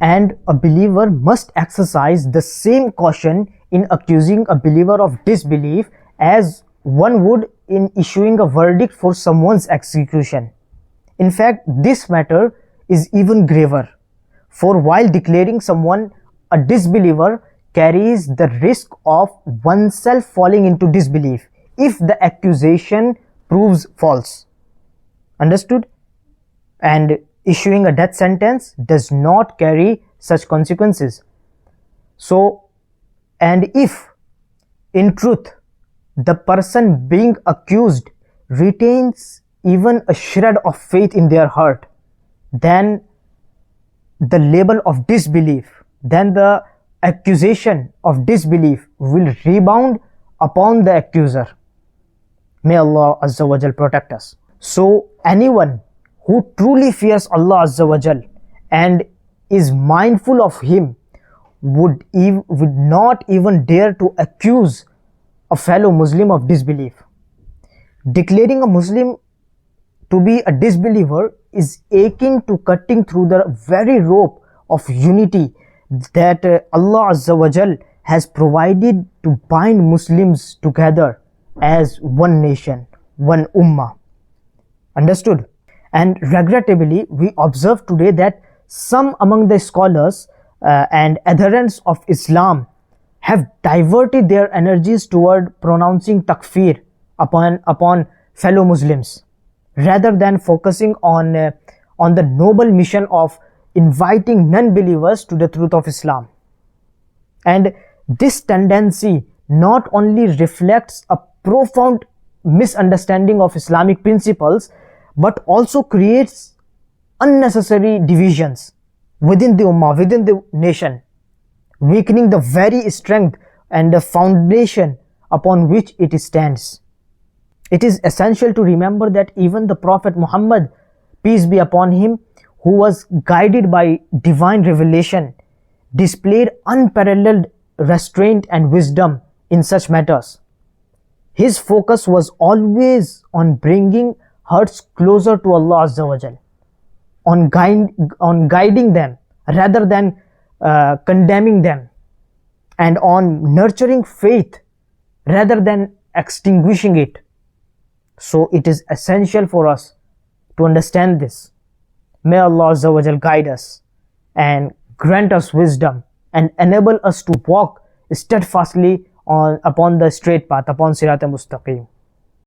and a believer must exercise the same caution in accusing a believer of disbelief as one would in issuing a verdict for someone's execution. In fact, this matter is even graver, for while declaring someone a disbeliever carries the risk of oneself falling into disbelief if the accusation proves false. Understood? And issuing a death sentence does not carry such consequences. So, and if in truth the person being accused retains even a shred of faith in their heart, then the label of disbelief, then the accusation of disbelief will rebound upon the accuser. May Allah Azza wa Jal protect us. So anyone who truly fears Allah Azza wa Jal and is mindful of Him would not even dare to accuse a fellow Muslim of disbelief. Declaring a Muslim to be a disbeliever is akin to cutting through the very rope of unity that Allah Azza wa Jal has provided to bind Muslims together as one nation, one ummah. Understood? And regrettably, we observe today that some among the scholars and adherents of Islam have diverted their energies toward pronouncing takfir upon fellow Muslims, rather than focusing on the noble mission of inviting non-believers to the truth of Islam. And this tendency not only reflects a profound misunderstanding of Islamic principles, but also creates unnecessary divisions within the ummah, within the nation, weakening the very strength and the foundation upon which it stands. It is essential to remember that even the Prophet Muhammad, peace be upon him, who was guided by divine revelation, displayed unparalleled restraint and wisdom in such matters. His focus was always on bringing hearts closer to Allah Azza wa Jal, on guiding them rather than condemning them, and on nurturing faith rather than extinguishing it. So it is essential for us to understand this. May Allah Azza wa Jal guide us and grant us wisdom and enable us to walk steadfastly upon the straight path, upon Sirat al-Mustaqim.